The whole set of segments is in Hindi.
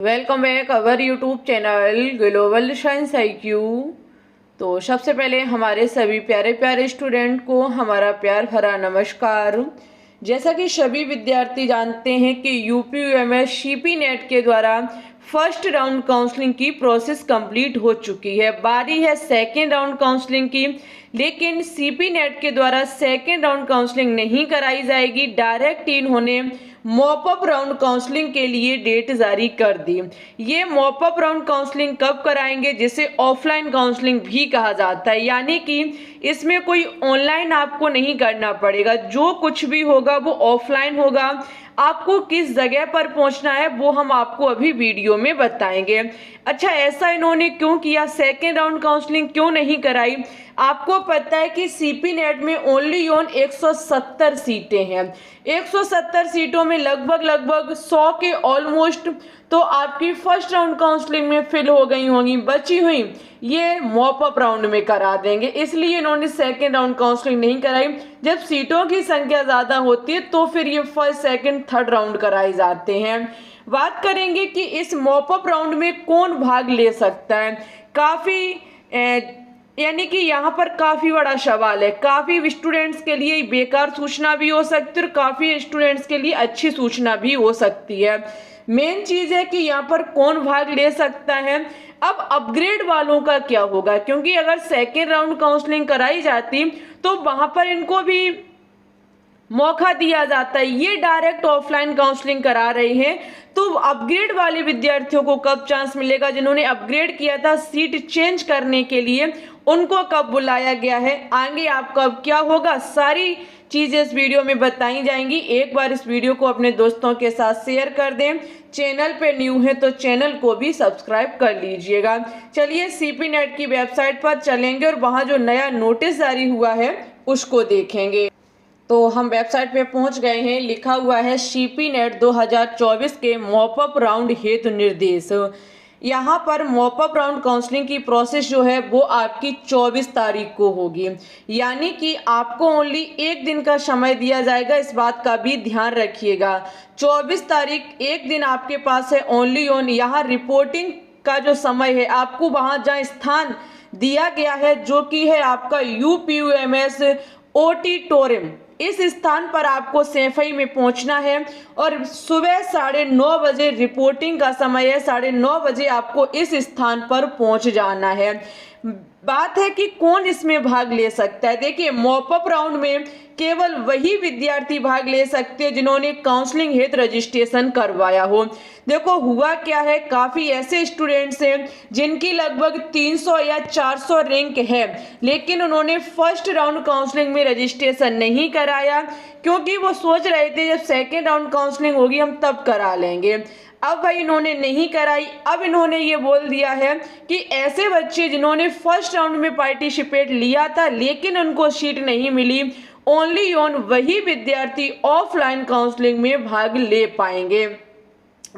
Welcome back our YouTube channel global science IQ। तो सबसे पहले हमारे सभी प्यारे प्यारे स्टूडेंट को हमारा प्यार भरा नमस्कार। जैसा कि सभी विद्यार्थी जानते हैं कि UPUMS CP नेट के द्वारा फर्स्ट राउंड काउंसलिंग की प्रोसेस कंप्लीट हो चुकी है। बारी है सेकेंड राउंड काउंसलिंग की, लेकिन CP नेट के द्वारा सेकेंड राउंड काउंसलिंग नहीं कराई जाएगी। डायरेक्ट इन्होंने मॉपअप राउंड काउंसलिंग के लिए डेट जारी कर दी। ये मॉपअप राउंड काउंसलिंग कब कराएंगे, जिसे ऑफलाइन काउंसलिंग भी कहा जाता है, यानी कि इसमें कोई ऑनलाइन आपको नहीं करना पड़ेगा। जो कुछ भी होगा वो ऑफलाइन होगा। आपको किस जगह पर पहुंचना है वो हम आपको अभी वीडियो में बताएंगे। अच्छा, ऐसा इन्होंने क्यों किया, सेकेंड राउंड काउंसलिंग क्यों नहीं कराई? आपको पता है कि CP नेट में ओनली ऑन 170 सीटें हैं। 170 सीटों में लगभग 100 के ऑलमोस्ट तो आपकी फर्स्ट राउंड काउंसलिंग में फिल हो गई होंगी। बची हुई ये मॉपअप राउंड में करा देंगे, इसलिए इन्होंने सेकेंड राउंड काउंसलिंग नहीं कराई। जब सीटों की संख्या ज़्यादा होती है तो फिर ये फर्स्ट सेकेंड थर्ड राउंड कराए जाते हैं। बात करेंगे कि इस मॉपअप राउंड में कौन भाग ले सकता है। काफ़ी यानी कि यहाँ पर काफ़ी बड़ा सवाल है। काफ़ी स्टूडेंट्स के लिए बेकार सूचना भी हो सकती है और काफ़ी स्टूडेंट्स के लिए अच्छी सूचना भी हो सकती है। मेन चीज़ है कि यहाँ पर कौन भाग ले सकता है। अब अपग्रेड वालों का क्या होगा, क्योंकि अगर सेकेंड राउंड काउंसलिंग कराई जाती तो वहाँ पर इनको भी मौका दिया जाता है। ये डायरेक्ट ऑफलाइन काउंसलिंग करा रहे हैं, तो अपग्रेड वाले विद्यार्थियों को कब चांस मिलेगा? जिन्होंने अपग्रेड किया था सीट चेंज करने के लिए, उनको कब बुलाया गया है, आगे आपका अब क्या होगा, सारी चीज़ें इस वीडियो में बताई जाएंगी। एक बार इस वीडियो को अपने दोस्तों के साथ शेयर कर दें। चैनल पे न्यू है तो चैनल को भी सब्सक्राइब कर लीजिएगा। चलिए CP नेट की वेबसाइट पर चलेंगे और वहाँ जो नया नोटिस जारी हुआ है उसको देखेंगे। तो हम वेबसाइट पे पहुंच गए हैं। लिखा हुआ है CP नेट 2024 के मॉपअप राउंड हेतु निर्देश। यहाँ पर मॉपअप राउंड काउंसलिंग की प्रोसेस जो है वो आपकी 24 तारीख को होगी, यानी कि आपको ओनली एक दिन का समय दिया जाएगा। इस बात का भी ध्यान रखिएगा। 24 तारीख एक दिन आपके पास है ओनली ऑन। यहाँ रिपोर्टिंग का जो समय है आपको वहाँ जहाँ स्थान दिया गया है जो कि है आपका UPUMS ऑडिटोरियम, इस स्थान पर आपको सैफई में पहुंचना है और सुबह 9:30 बजे रिपोर्टिंग का समय है। 9:30 बजे आपको इस स्थान पर पहुंच जाना है। बात है कि कौन इसमें भाग ले सकता है। देखिए, मॉपअप राउंड में केवल वही विद्यार्थी भाग ले सकते हैं जिन्होंने काउंसलिंग हेतु रजिस्ट्रेशन करवाया हो। देखो, हुआ क्या है, काफ़ी ऐसे स्टूडेंट्स हैं जिनकी लगभग 300 या 400 रैंक है, लेकिन उन्होंने फर्स्ट राउंड काउंसलिंग में रजिस्ट्रेशन नहीं कराया, क्योंकि वो सोच रहे थे जब सेकेंड राउंड काउंसलिंग होगी हम तब करा लेंगे। अब भाई इन्होंने नहीं कराई। अब इन्होंने ये बोल दिया है कि ऐसे बच्चे जिन्होंने फर्स्ट राउंड में पार्टिसिपेट लिया था लेकिन उनको सीट नहीं मिली, ओनली ऑन वही विद्यार्थी ऑफलाइन काउंसलिंग में भाग ले पाएंगे।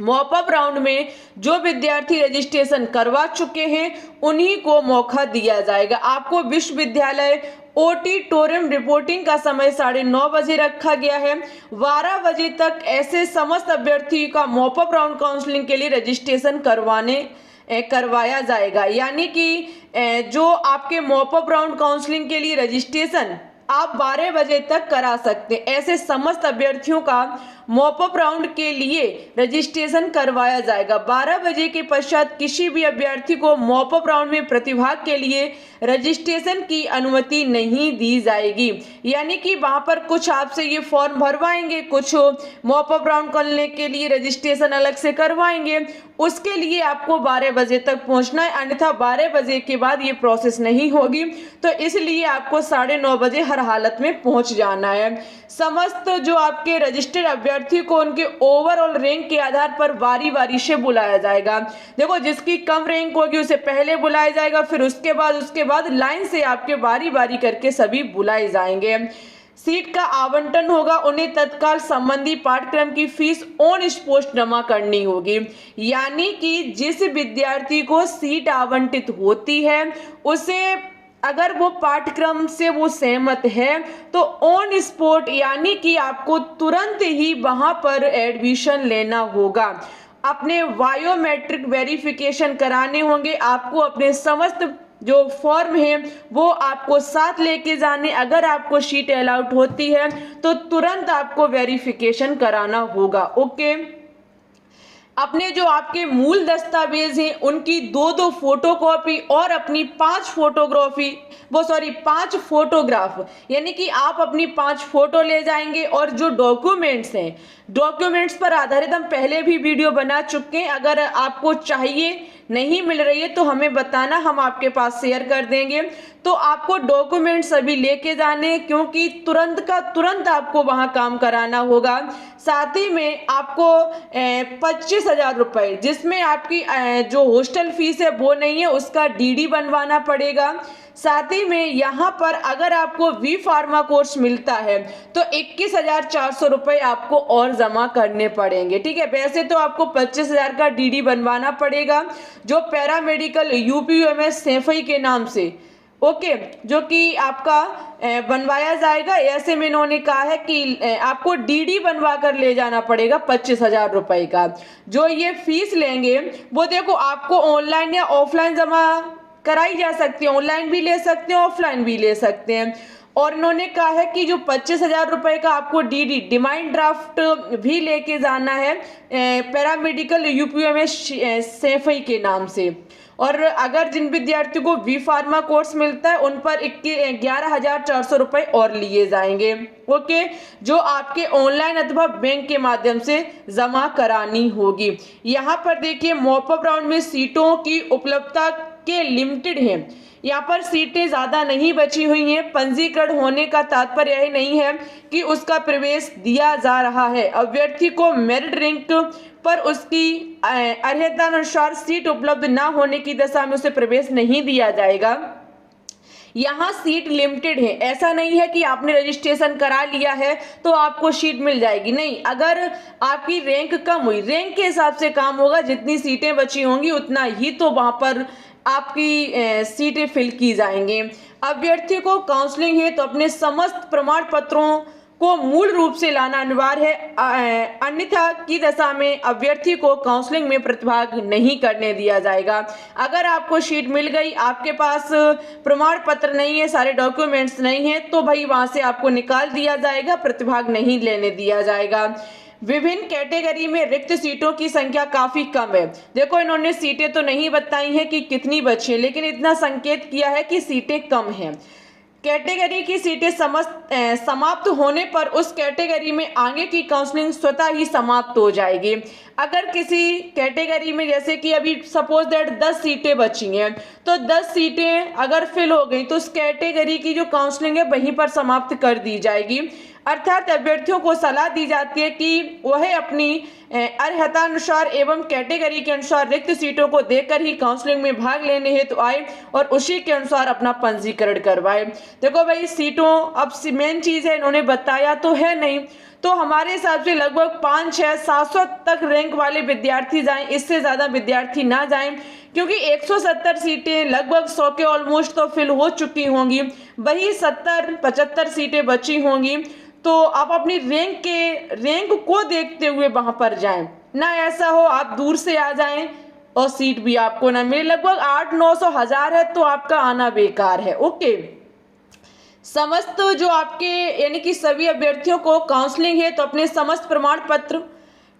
मॉपअप राउंड में जो विद्यार्थी रजिस्ट्रेशन करवा चुके हैं उन्हीं को मौका दिया जाएगा। आपको विश्वविद्यालय ऑडिटोरियम रिपोर्टिंग का समय 9:30 बजे रखा गया है। 12 बजे तक ऐसे समस्त अभ्यर्थियों का मॉपअप राउंड काउंसलिंग के लिए रजिस्ट्रेशन करवाया जाएगा, यानी कि जो आपके मॉपअप राउंड काउंसलिंग के लिए रजिस्ट्रेशन आप 12 बजे तक करा सकते हैं। ऐसे समस्त अभ्यर्थियों का मॉपअप राउंड के लिए रजिस्ट्रेशन करवाया जाएगा। 12 बजे के पश्चात किसी भी अभ्यर्थी को मॉपअप राउंड में प्रतिभाग के लिए रजिस्ट्रेशन की अनुमति नहीं दी जाएगी, यानी कि वहां पर कुछ आपसे ये फॉर्म भरवाएंगे, कुछ मॉपअप राउंड करने के लिए रजिस्ट्रेशन अलग से करवाएंगे। उसके लिए आपको 12 बजे तक पहुंचना है, अन्यथा 12 बजे के बाद ये प्रोसेस नहीं होगी। तो इसलिए आपको 9:30 बजे हर हालत में पहुंच जाना है। समस्त जो आपके रजिस्टर्ड अभ्यर्थी को उनके ओवरऑल रैंक के आधार पर बारी बारी से बुलाया जाएगा। देखो, जिसकी कम रैंक होगी उसे पहले बुलाया जाएगा, फिर उसके बाद लाइन से आपके बारी बारी करके सभी बुलाए जाएंगे। सीट का आवंटन होगा, उन्हें तत्काल संबंधी पाठ्यक्रम की फीस ऑन स्पॉट जमा करनी होगी, यानी कि जिस विद्यार्थी को सीट आवंटित होती है उसे अगर वो पाठ्यक्रम से वो सहमत है तो ऑन स्पॉट, यानी कि आपको तुरंत ही वहां पर एडमिशन लेना होगा। अपने बायोमेट्रिक वेरिफिकेशन कराने होंगे। आपको अपने समस्त जो फॉर्म है वो आपको साथ लेके जाने। अगर आपको शीट अलाउड होती है तो तुरंत आपको वेरिफिकेशन कराना होगा। ओके, अपने जो आपके मूल दस्तावेज हैं उनकी दो फोटोकॉपी और अपनी 5 फोटोग्राफ, यानी कि आप अपनी 5 फोटो ले जाएंगे। और जो डॉक्यूमेंट्स हैं, डॉक्यूमेंट्स पर आधारित हम पहले भी वीडियो बना चुके हैं। अगर आपको चाहिए, नहीं मिल रही है तो हमें बताना, हम आपके पास शेयर कर देंगे। तो आपको डॉक्यूमेंट सभी लेके जाने, क्योंकि तुरंत का तुरंत आपको वहां काम कराना होगा। साथ ही में आपको 25,000 रुपए, जिसमें आपकी जो हॉस्टल फीस है वो नहीं है, उसका डीडी बनवाना पड़ेगा। साथ ही में यहाँ पर अगर आपको वी फार्मा कोर्स मिलता है तो 21,400 रुपए आपको और जमा करने पड़ेंगे। ठीक है, वैसे तो आपको 25,000 का डीडी बनवाना पड़ेगा, जो पैरामेडिकल यूपीयूएमएस सैफई के नाम से, ओके, जो कि आपका बनवाया जाएगा। ऐसे में इन्होंने कहा है कि आपको डीडी बनवा कर ले जाना पड़ेगा 25,000 रुपए का। जो ये फीस लेंगे वो देखो आपको ऑनलाइन या ऑफलाइन जमा कराई जा सकती है, ऑनलाइन भी ले सकते हैं, ऑफलाइन भी ले सकते हैं। और इन्होंने कहा है कि जो 25,000 रुपए का आपको डीडी डिमांड ड्राफ्ट भी लेके जाना है पैरामेडिकल यूपीएमएस सैफई के नाम से। और अगर जिन विद्यार्थियों को वी फार्मा कोर्स मिलता है उन पर 11,400 रुपए और लिए जाएंगे। ओके, जो आपके ऑनलाइन अथवा बैंक के माध्यम से जमा करानी होगी। यहाँ पर देखिए मॉपअप राउंड में सीटों की उपलब्धता के लिमिटेड है। यहाँ पर सीटें ज़्यादा नहीं बची हुई हैं। पंजीकरण होने का तात्पर्य यह नहीं है कि उसका प्रवेश दिया जा रहा है। अभ्यर्थी को मेरिट रैंक पर उसकी अर्हतानुसार सीट उपलब्ध न होने की दशा में उसे प्रवेश नहीं दिया जाएगा। यहाँ सीट लिमिटेड है, ऐसा नहीं है कि आपने रजिस्ट्रेशन करा लिया है तो आपको सीट मिल जाएगी। नहीं, अगर आपकी रैंक कम हुई, रैंक के हिसाब से काम होगा, जितनी सीटें बची होंगी उतना ही तो वहां पर आपकी सीटें फिल की जाएंगी। अभ्यर्थी को काउंसलिंग है तो अपने समस्त प्रमाण पत्रों को मूल रूप से लाना अनिवार्य है, अन्यथा की दशा में अभ्यर्थी को काउंसलिंग में प्रतिभाग नहीं करने दिया जाएगा। अगर आपको सीट मिल गई, आपके पास प्रमाण पत्र नहीं है, सारे डॉक्यूमेंट्स नहीं है, तो भाई वहां से आपको निकाल दिया जाएगा, प्रतिभाग नहीं लेने दिया जाएगा। विभिन्न कैटेगरी में रिक्त सीटों की संख्या काफी कम है। देखो इन्होंने सीटें तो नहीं बताई हैं कि कितनी बची है, लेकिन इतना संकेत किया है कि सीटें कम हैं। कैटेगरी की सीटें समाप्त होने पर उस कैटेगरी में आगे की काउंसलिंग स्वतः ही समाप्त हो जाएगी। अगर किसी कैटेगरी में जैसे कि अभी सपोज दैट 10 सीटें बची हैं, तो 10 सीटें अगर फिल हो गई तो उस कैटेगरी की जो काउंसलिंग है वहीं पर समाप्त कर दी जाएगी। अर्थात अभ्यर्थियों को सलाह दी जाती है कि वह अपनी अर्हतानुसार एवं कैटेगरी के अनुसार रिक्त सीटों को देकर ही काउंसलिंग में भाग लेने हेतु आए और उसी के अनुसार अपना पंजीकरण करवाए। देखो भाई सीटों, अब मेन चीज है, इन्होंने बताया तो है नहीं, तो हमारे हिसाब से लगभग 5, 6, 700 तक रैंक वाले विद्यार्थी जाएं, इससे ज्यादा विद्यार्थी ना जाएं, क्योंकि 170 सीटें लगभग 100 के ऑलमोस्ट तो फिल हो चुकी होंगी, वही 70-75 सीटें बची होंगी। तो आप अपनी रैंक को देखते हुए वहां पर जाएं, ना ऐसा हो आप दूर से आ जाएं और सीट भी आपको ना मिले। लगभग 800-900 हजार है तो आपका आना बेकार है। ओके, समस्त जो आपके यानी कि सभी अभ्यर्थियों को काउंसलिंग है तो अपने समस्त प्रमाण पत्र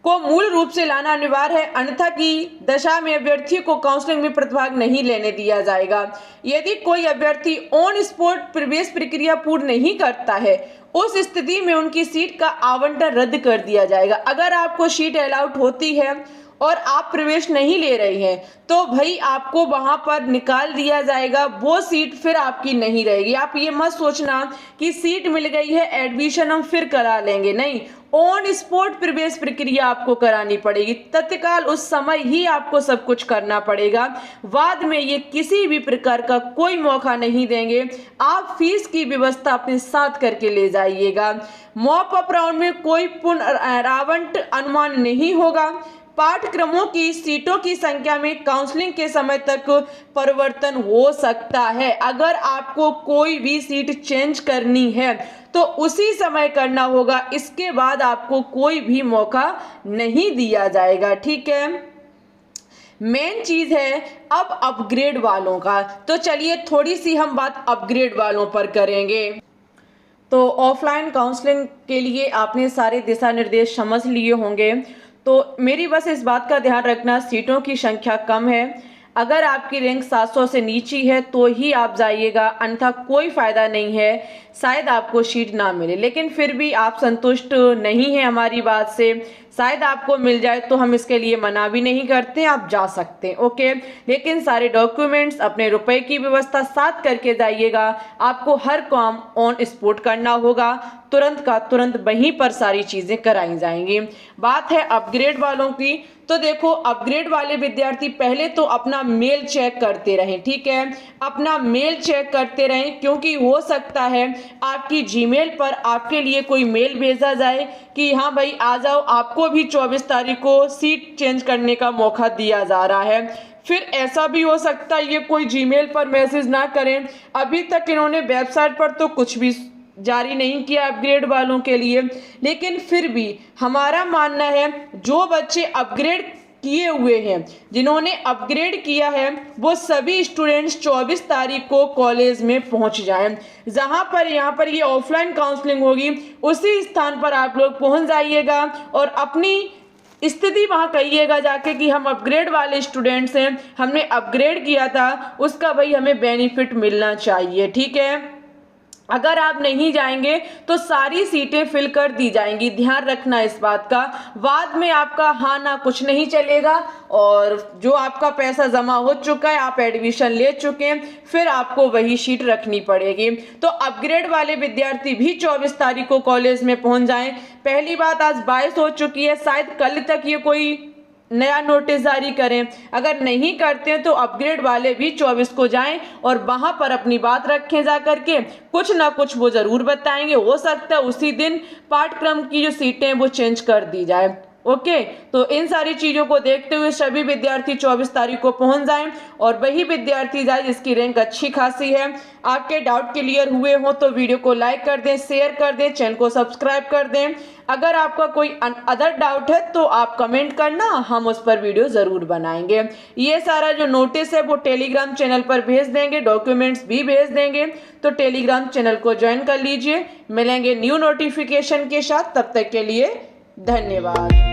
को मूल रूप से लाना अनिवार्य है, अन्यथा की दशा में अभ्यर्थी को काउंसलिंग में प्रतिभाग नहीं लेने दिया जाएगा। यदि कोई अभ्यर्थी ऑन स्पॉट प्रवेश प्रक्रिया पूर्ण नहीं करता है, उस स्थिति में उनकी सीट का आवंटन रद्द कर दिया जाएगा। अगर आपको सीट अलाउड होती है और आप प्रवेश नहीं ले रहे हैं तो भाई आपको वहां पर निकाल दिया जाएगा, वो सीट फिर आपकी नहीं रहेगी। आप ये मत सोचना कि सीट मिल गई है एडमिशन हम फिर करा लेंगे, नहीं, ऑन स्पॉट प्रवेश प्रक्रिया आपको करानी पड़ेगी, तत्काल उस समय ही आपको सब कुछ करना पड़ेगा। बाद में ये किसी भी प्रकार का कोई मौका नहीं देंगे। आप फीस की व्यवस्था अपने साथ करके ले जाइएगा। मॉप अप राउंड में कोई पुनरावंट अनुमान नहीं होगा। पाठ्यक्रमों की सीटों की संख्या में काउंसलिंग के समय तक परिवर्तन हो सकता है। अगर आपको कोई भी सीट चेंज करनी है तो उसी समय करना होगा, इसके बाद आपको कोई भी मौका नहीं दिया जाएगा। ठीक है, मेन चीज है अब अपग्रेड वालों का। तो चलिए थोड़ी सी हम बात अपग्रेड वालों पर करेंगे। तो ऑफलाइन काउंसलिंग के लिए आपने सारे दिशा निर्देश समझ लिए होंगे। तो मेरी बस इस बात का ध्यान रखना, सीटों की संख्या कम है। अगर आपकी रैंक 700 से नीचे है तो ही आप जाइएगा, अन्यथा कोई फायदा नहीं है, शायद आपको सीट ना मिले। लेकिन फिर भी आप संतुष्ट नहीं हैं हमारी बात से, शायद आपको मिल जाए तो हम इसके लिए मना भी नहीं करते, आप जा सकते हैं। ओके, लेकिन सारे डॉक्यूमेंट्स, अपने रुपए की व्यवस्था साथ करके जाइएगा। आपको हर काम ऑन स्पॉट करना होगा, तुरंत का तुरंत वहीं पर सारी चीजें कराई जाएंगी। बात है अपग्रेड वालों की। तो देखो, अपग्रेड वाले विद्यार्थी पहले तो अपना मेल चेक करते रहें। ठीक है, अपना मेल चेक करते रहें, क्योंकि हो सकता है आपकी जीमेल पर आपके लिए कोई मेल भेजा जाए कि हाँ भाई आ जाओ, आपको भी 24 तारीख को सीट चेंज करने का मौका दिया जा रहा है। फिर ऐसा भी हो सकता है ये कोई जीमेल पर मैसेज ना करें। अभी तक इन्होंने वेबसाइट पर तो कुछ भी जारी नहीं किया अपग्रेड वालों के लिए, लेकिन फिर भी हमारा मानना है जो बच्चे अपग्रेड किए हुए हैं, जिन्होंने अपग्रेड किया है, वो सभी स्टूडेंट्स 24 तारीख को कॉलेज में पहुंच जाएं। जहां पर यहाँ पर ये ऑफलाइन काउंसलिंग होगी, उसी स्थान पर आप लोग पहुंच जाइएगा और अपनी स्थिति वहां कहिएगा जाके कि हम अपग्रेड वाले स्टूडेंट्स हैं, हमने अपग्रेड किया था, उसका भाई हमें बेनिफिट मिलना चाहिए। ठीक है, अगर आप नहीं जाएंगे तो सारी सीटें फिल कर दी जाएंगी, ध्यान रखना इस बात का। बाद में आपका हाँ ना कुछ नहीं चलेगा, और जो आपका पैसा जमा हो चुका है, आप एडमिशन ले चुके हैं, फिर आपको वही सीट रखनी पड़ेगी। तो अपग्रेड वाले विद्यार्थी भी 24 तारीख को कॉलेज में पहुंच जाएं। पहली बात, आज 22 हो चुकी है, शायद कल तक ये कोई नया नोटिस जारी करें। अगर नहीं करते हैं तो अपग्रेड वाले भी 24 को जाएं और वहां पर अपनी बात रखें जा करके, कुछ ना कुछ वो जरूर बताएंगे। हो सकता है उसी दिन पाठ्यक्रम की जो सीटें हैं वो चेंज कर दी जाए। ओके, तो इन सारी चीजों को देखते हुए सभी विद्यार्थी 24 तारीख को पहुंच जाएं और वही विद्यार्थी जाए जिसकी रैंक अच्छी खासी है। आपके डाउट क्लियर हुए हो तो वीडियो को लाइक कर दें, शेयर कर दें, चैनल को सब्सक्राइब कर दें। अगर आपका कोई अदर डाउट है तो आप कमेंट करना, हम उस पर वीडियो जरूर बनाएंगे। ये सारा जो नोटिस है वो टेलीग्राम चैनल पर भेज देंगे, डॉक्यूमेंट्स भी भेज देंगे, तो टेलीग्राम चैनल को ज्वाइन कर लीजिए। मिलेंगे न्यू नोटिफिकेशन के साथ, तब तक के लिए धन्यवाद।